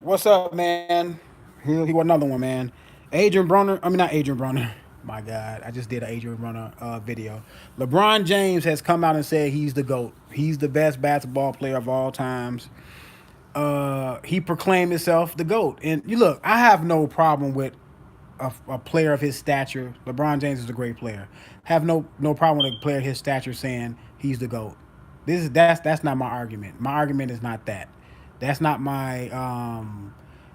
What's up, man? He was another one, man. Adrian Broner. I mean, not Adrian Broner. My God, I just did an Adrian Broner video. LeBron James has come out and said he's the GOAT. He's the best basketball player of all times. He proclaimed himself the GOAT. And you look, I have no problem with a player of his stature. LeBron James is a great player. Have no problem with a player of his stature saying he's the GOAT. That's not my argument. My argument is not that. That's not my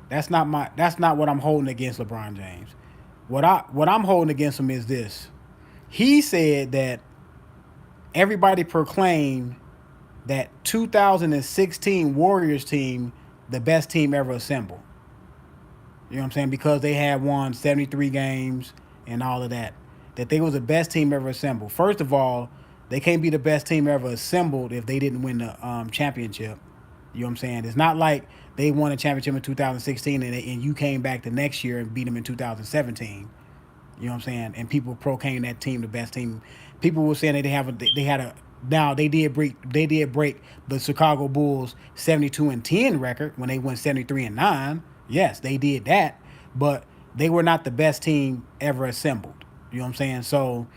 that's not what I'm holding against LeBron James. What I'm holding against him is this. He said that everybody proclaimed that 2016 Warriors team the best team ever assembled. You know what I'm saying? Because they had won 73 games and all of that. That they was the best team ever assembled. First of all, they can't be the best team ever assembled if they didn't win the championship. You know what I'm saying? It's not like they won a championship in 2016 and you came back the next year and beat them in 2017. You know what I'm saying? And people proclaimed that team the best team. People were saying that they had a now they did break the Chicago Bulls 72-10 record when they went 73-9. Yes, they did that, but they were not the best team ever assembled. You know what I'm saying? So,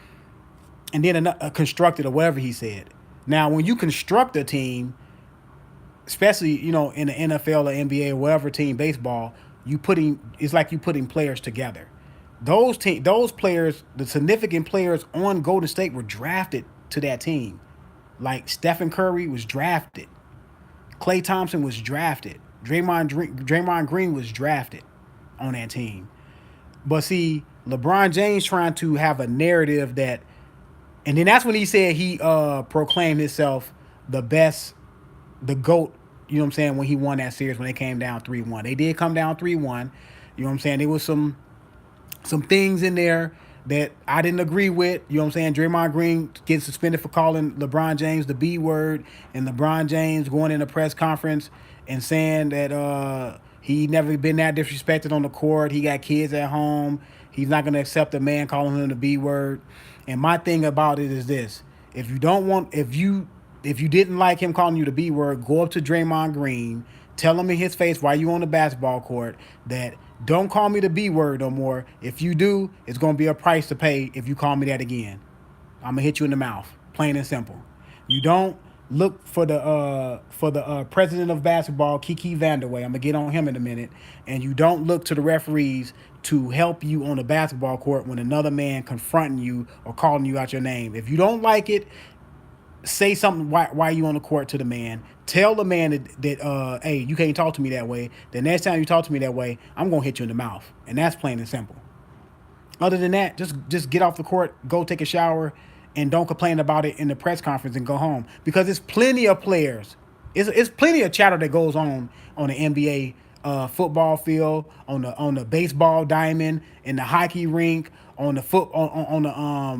and then constructed or whatever he said. Now, when you construct a team, especially in the NFL or NBA or whatever team baseball, it's like you putting players together. Those players, the significant players on Golden State were drafted to that team. Like Stephen Curry was drafted, Klay Thompson was drafted, Draymond Green was drafted on that team. But see, LeBron James trying to have a narrative that, and then that's when he said he proclaimed himself the best, the GOAT. You know what I'm saying? When he won that series, when they came down 3-1, they did come down 3-1. You know what I'm saying? There was some things in there that I didn't agree with. You know what I'm saying? Draymond Green gets suspended for calling LeBron James the B word, and LeBron James going in a press conference and saying that he never been that disrespected on the court. He got kids at home. He's not going to accept a man calling him the B word. And my thing about it is this: if you didn't like him calling you the B word, go up to Draymond Green, tell him in his face while you on the basketball court that don't call me the B word no more. If you do, it's gonna be a price to pay if you call me that again. I'm gonna hit you in the mouth, plain and simple. You don't look for the president of basketball, Kiki Vandeweghe. I'm gonna get on him in a minute. And you don't look to the referees to help you on the basketball court when another man confronting you or calling you out your name. If you don't like it, say something why you on the court to the man. Tell the man that hey, you can't talk to me that way. The next time you talk to me that way, I'm gonna hit you in the mouth. And that's plain and simple. Other than that, just get off the court, go take a shower, and don't complain about it in the press conference and go home. Because there's plenty of players. It's plenty of chatter that goes on the NBA football field, on the baseball diamond, in the hockey rink, on the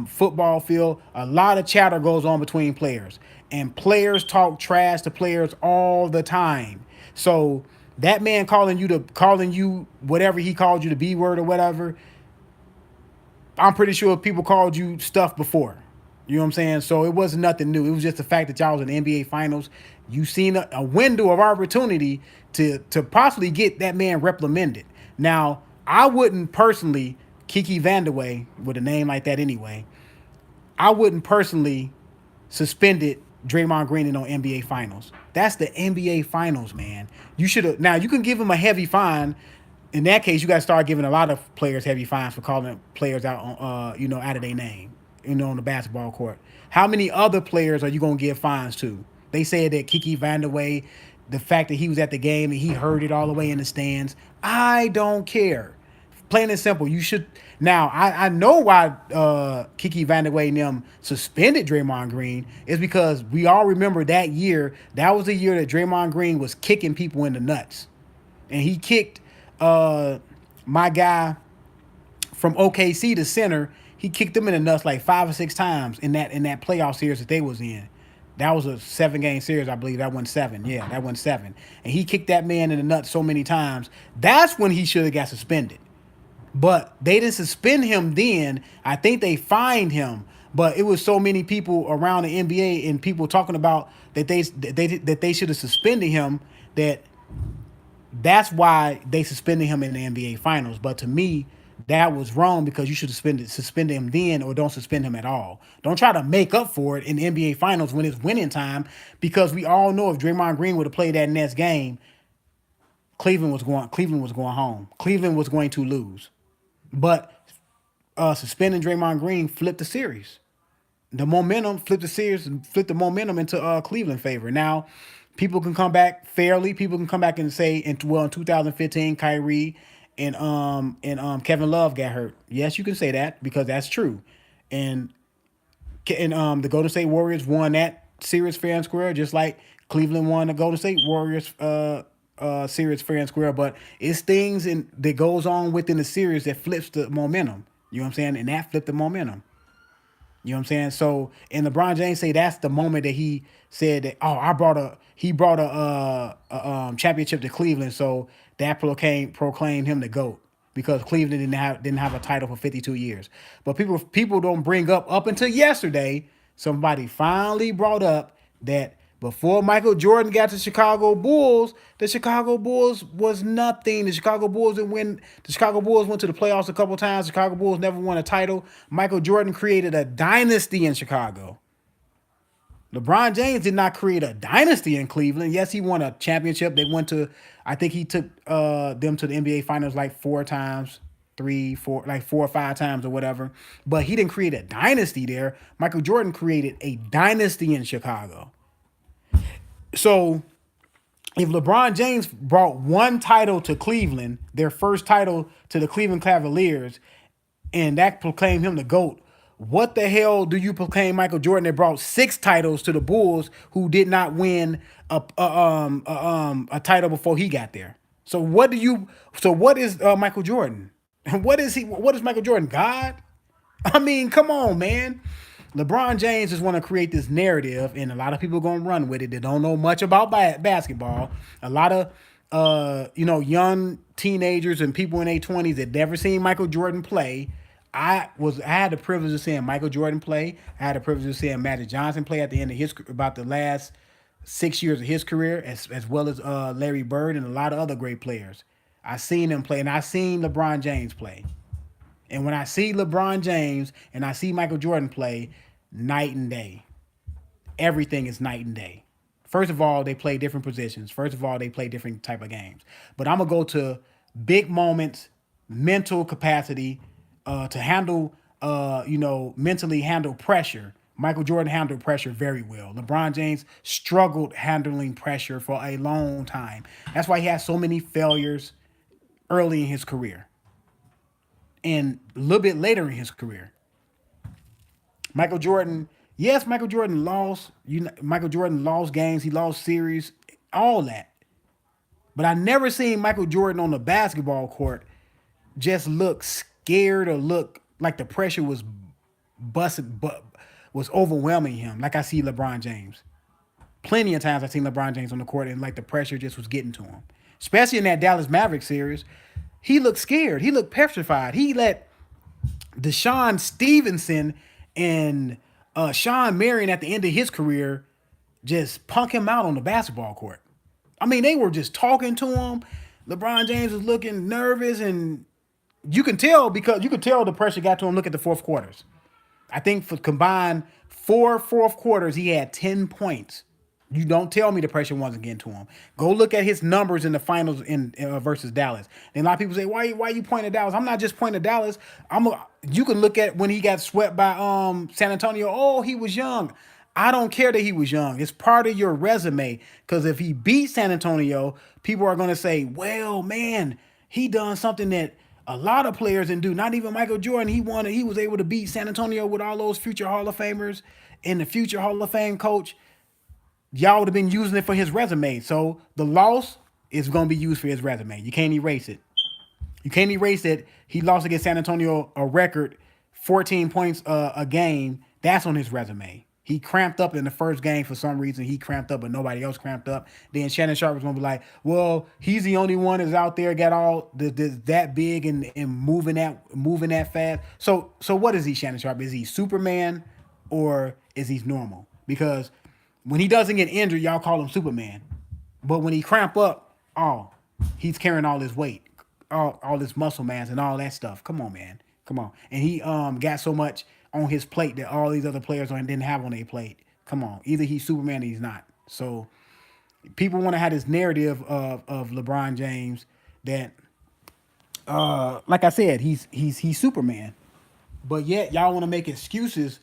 football field. A lot of chatter goes on between players, and players talk trash to players all the time. So that man calling you whatever he called you, the B word or whatever, I'm pretty sure people called you stuff before. You know what I'm saying? So it wasn't nothing new. It was just the fact that y'all was in the NBA Finals. You seen a window of opportunity to possibly get that man reprimanded. Now, I wouldn't personally, Kiki Vandeweghe, with a name like that anyway, I wouldn't personally suspend it Draymond Green on NBA Finals. That's the NBA Finals, man. You should have. Now you can give him a heavy fine. In that case, you got to start giving a lot of players heavy fines for calling players out on, out of their name, on the basketball court. How many other players are you gonna give fines to? They said that Kiki Vandeweghe, the fact that he was at the game and he heard it all the way in the stands. I don't care. Plain and simple. You should. Now, I know why Kiki Vandeweghe and them suspended Draymond Green is because we all remember that year. That was the year that Draymond Green was kicking people in the nuts. And he kicked my guy from OKC, the center. He kicked them in the nuts like 5 or 6 times in that playoff series that they was in. That was a 7-game series, I believe. That won 7. Yeah, that won 7. And he kicked that man in the nuts so many times. That's when he should have got suspended. But they didn't suspend him then. I think they fined him. But it was so many people around the NBA and people talking about that they should have suspended him that That's why they suspended him in the NBA Finals. But to me, that was wrong because you should suspend him then or don't suspend him at all. Don't try to make up for it in the NBA Finals when it's winning time because we all know if Draymond Green would have played that next game, Cleveland was going home. Cleveland was going to lose. But suspending Draymond Green flipped the series. The momentum flipped the series and flipped the momentum into Cleveland favor. Now, people can come back fairly. People can come back and say, in 2015, Kyrie and Kevin Love got hurt. Yes, you can say that because that's true. And the Golden State Warriors won that series fair and square, just like Cleveland won the Golden State Warriors series fair and square. But it's things that goes on within the series that flips the momentum. You know what I'm saying? And that flipped the momentum. You know what I'm saying? So, and LeBron James say that's the moment that he said that, oh, he brought a championship to Cleveland, so that proclaimed him the GOAT because Cleveland didn't have a title for 52 years. But people don't bring up until yesterday, somebody finally brought up that before Michael Jordan got to Chicago Bulls, the Chicago Bulls was nothing. The Chicago Bulls didn't win. The Chicago Bulls went to the playoffs a couple times. The Chicago Bulls never won a title. Michael Jordan created a dynasty in Chicago. LeBron James did not create a dynasty in Cleveland. Yes, he won a championship. They went to, I think he took them to the NBA Finals like four times, like 4 or 5 times or whatever. But he didn't create a dynasty there. Michael Jordan created a dynasty in Chicago. So if LeBron James brought one title to Cleveland, their first title to the Cleveland Cavaliers, and that proclaimed him the GOAT, what the hell do you proclaim Michael Jordan that brought 6 titles to the Bulls who did not win a title before he got there? So what do you? So what is Michael Jordan? What is he? What is Michael Jordan? God? I mean, come on, man. LeBron James just want to create this narrative, and a lot of people are gonna run with it. They don't know much about basketball. A lot of young teenagers and people in their 20s that never seen Michael Jordan play. I had the privilege of seeing Michael Jordan play. I had the privilege of seeing Magic Johnson play at the end of his about the last 6 years of his career, as well as Larry Bird and a lot of other great players. I seen him play, and I seen LeBron James play. And when I see LeBron James and I see Michael Jordan play, night and day. Everything is night and day. First of all, they play different positions. First of all, they play different type of games. But I'm gonna go to big moments, mental capacity, to handle, mentally handle pressure. Michael Jordan handled pressure very well. LeBron James struggled handling pressure for a long time. That's why he had so many failures early in his career and a little bit later in his career. Michael Jordan, yes, Michael Jordan lost. Michael Jordan lost games. He lost series, all that. But I never seen Michael Jordan on the basketball court just look scared or look like the pressure was busted, but was overwhelming him. Like I see LeBron James. Plenty of times I've seen LeBron James on the court and like the pressure just was getting to him. Especially in that Dallas Mavericks series, he looked scared. He looked petrified. He let Deshaun Stevenson and Sean Marion at the end of his career just punk him out on the basketball court. I mean, they were just talking to him. LeBron James was looking nervous, and you can tell because you could tell the pressure got to him. Look at the fourth quarters. I think for combined four fourth quarters, he had 10 points. You don't tell me the pressure wasn't getting to him. Go look at his numbers in the finals in versus Dallas. And a lot of people say, why you pointing at Dallas? I'm not just pointing at Dallas. You can look at when he got swept by San Antonio. Oh, he was young. I don't care that he was young. It's part of your resume. Because if he beat San Antonio, people are going to say, well, man, he done something that a lot of players didn't do. Not even Michael Jordan. He was able to beat San Antonio with all those future Hall of Famers and the future Hall of Fame coach. Y'all would have been using it for his resume. So the loss is going to be used for his resume. You can't erase it. You can't erase it. He lost against San Antonio a record 14 points a game. That's on his resume. He cramped up in the first game for some reason. He cramped up, but nobody else cramped up. Then Shannon Sharp was going to be like, well, he's the only one that's out there got all that big and moving that fast. So what is he, Shannon Sharp? Is he Superman or is he normal? Because when he doesn't get injured, y'all call him Superman. But when he cramp up, oh, He's carrying all his weight, all this muscle mass and all that stuff. Come on, man. Come on. And he got so much on his plate that all these other players didn't have on their plate. Come on. Either he's Superman or he's not. So people want to have this narrative of LeBron James that like I said, he's Superman. But yet y'all want to make excuses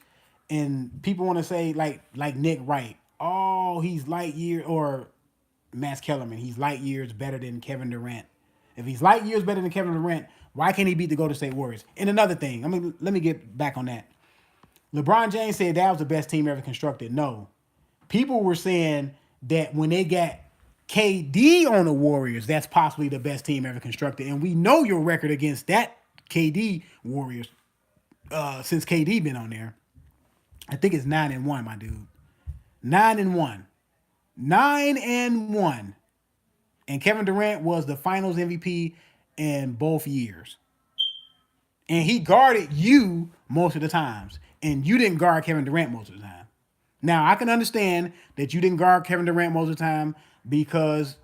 and people want to say like Nick Wright, oh, he's light year or Max Kellerman, he's light years better than Kevin Durant. If he's light years better than Kevin Durant, why can't he beat the Golden State Warriors? And another thing, let me get back on that. LeBron James said that was the best team ever constructed. No. People were saying that when they got KD on the Warriors, that's possibly the best team ever constructed. And we know your record against that KD Warriors since KD been on there. I think it's 9-1, my dude. 9-1. 9-1. And Kevin Durant was the Finals MVP in both years. And he guarded you most of the times. And you didn't guard Kevin Durant most of the time. Now, I can understand that you didn't guard Kevin Durant most of the time because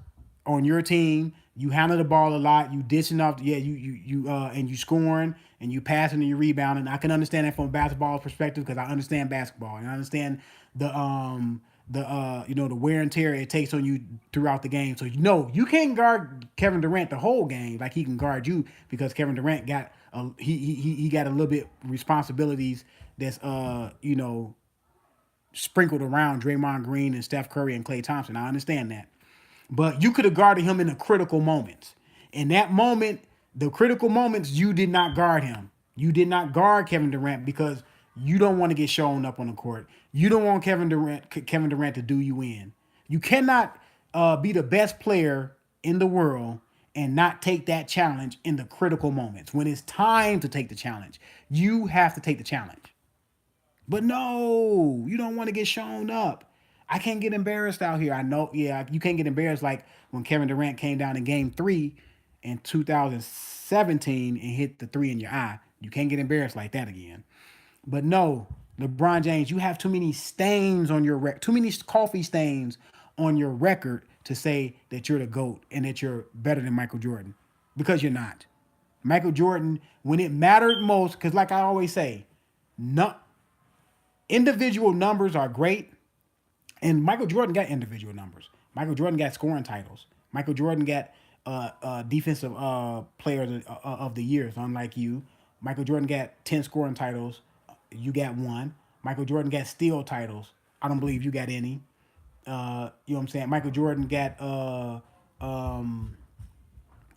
on your team, you handle the ball a lot, you dishing off, and you scoring and you passing and you rebounding. I can understand that from a basketball perspective because I understand basketball and I understand the wear and tear it takes on you throughout the game. So you can't guard Kevin Durant the whole game like he can guard you because Kevin Durant got he got a little bit responsibilities that's sprinkled around Draymond Green and Steph Curry and Klay Thompson. I understand that. But you could have guarded him in the critical moments. In that moment, the critical moments, you did not guard him. You did not guard Kevin Durant because you don't want to get shown up on the court. You don't want Kevin Durant to do you in. You cannot be the best player in the world and not take that challenge in the critical moments. When it's time to take the challenge, you have to take the challenge. But no, you don't want to get shown up. I can't get embarrassed out here. I know, yeah, you can't get embarrassed like when Kevin Durant came down in game 3 in 2017 and hit the 3 in your eye. You can't get embarrassed like that again. But no, LeBron James, you have too many stains on your record, too many coffee stains on your record to say that you're the GOAT and that you're better than Michael Jordan. Because you're not. Michael Jordan, when it mattered most, because like I always say, no, individual numbers are great, and Michael Jordan got individual numbers. Michael Jordan got scoring titles. Michael Jordan got defensive player of the years, unlike you. Michael Jordan got 10 scoring titles. You got 1. Michael Jordan got steal titles. I don't believe you got any. You know what I'm saying? Michael Jordan got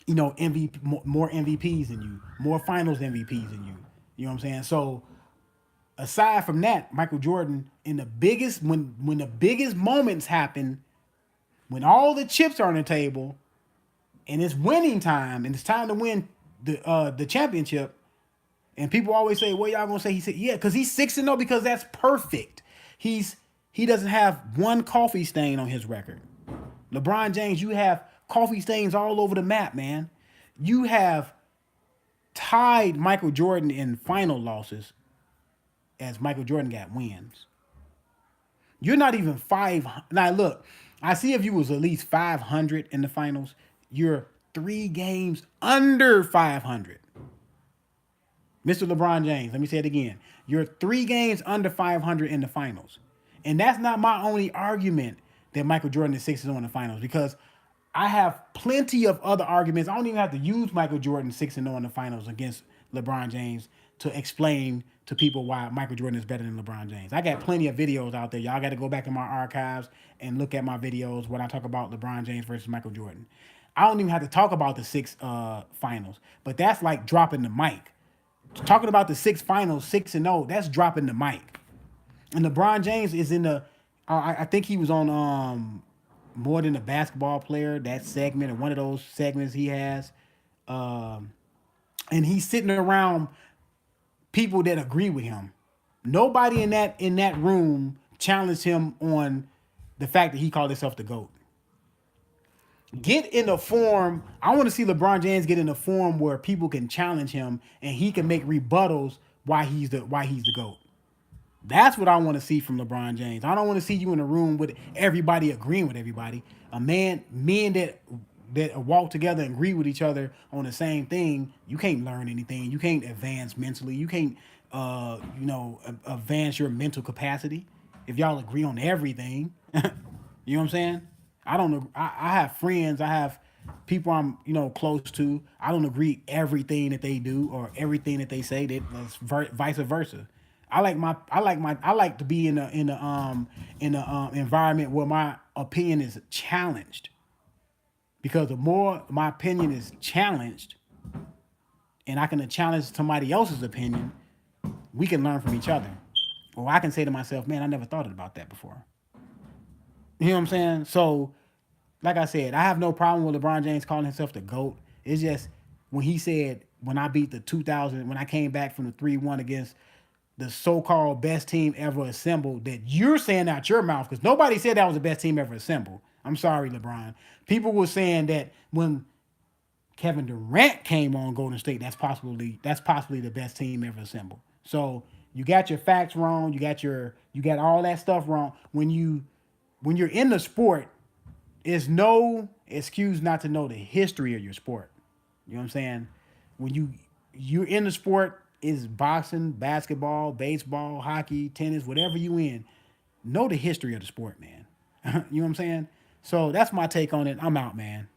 MVP, more MVPs than you, more Finals MVPs than you. You know what I'm saying? So aside from that, Michael Jordan in the biggest when the biggest moments happen, when all the chips are on the table, and it's winning time, and it's time to win the championship, and people always say, "Well, y'all gonna say?" He said, "Yeah, because he's 6-0 because that's perfect. He doesn't have one coffee stain on his record." LeBron James, you have coffee stains all over the map, man. You have tied Michael Jordan in final losses as Michael Jordan got wins. You're not even 5. Now, look, I see if you was at least 500 in the finals, you're 3 games under 500. Mr. LeBron James, let me say it again. You're 3 games under 500 in the finals. And that's not my only argument that Michael Jordan is 6-0 in the finals, because I have plenty of other arguments. I don't even have to use Michael Jordan 6-0 in the finals against LeBron James to explain to people why Michael Jordan is better than LeBron James. I got plenty of videos out there. Y'all got to go back in my archives and look at my videos when I talk about LeBron James versus Michael Jordan. I don't even have to talk about the 6 finals, but that's like dropping the mic. Talking about the 6 finals, 6-0, that's dropping the mic. And LeBron James is in the, I think he was on More Than a Basketball Player, that segment, or one of those segments he has. And he's sitting around people that agree with him. Nobody in that room challenged him on the fact that he called himself the GOAT. Get in a form. I want to see LeBron James get in a form where people can challenge him and he can make rebuttals why he's the GOAT. That's what I want to see from LeBron James. I don't want to see you in a room with everybody agreeing with everybody. Men that that walk together and agree with each other on the same thing, you can't learn anything. You can't advance mentally. You can't, advance your mental capacity if y'all agree on everything. You know what I'm saying? I don't. I have friends. I have people I'm close to. I don't agree everything that they do or everything that they say. That vice versa. I like to be in a environment where my opinion is challenged, because the more my opinion is challenged and I can challenge somebody else's opinion, we can learn from each other. Or I can say to myself, man, I never thought about that before. You know what I'm saying? So, like I said, I have no problem with LeBron James calling himself the GOAT. It's just when he said, when I beat the 2000, when I came back from the 3-1 against the so-called best team ever assembled, that you're saying out your mouth, because nobody said that was the best team ever assembled. I'm sorry, LeBron. People were saying that when Kevin Durant came on Golden State, that's possibly the best team ever assembled. So you got your facts wrong. You got all that stuff wrong. When you're in the sport, it's no excuse not to know the history of your sport. You know what I'm saying? When you're in the sport, is boxing, basketball, baseball, hockey, tennis, whatever you in, know the history of the sport, man. You know what I'm saying? So that's my take on it. I'm out, man.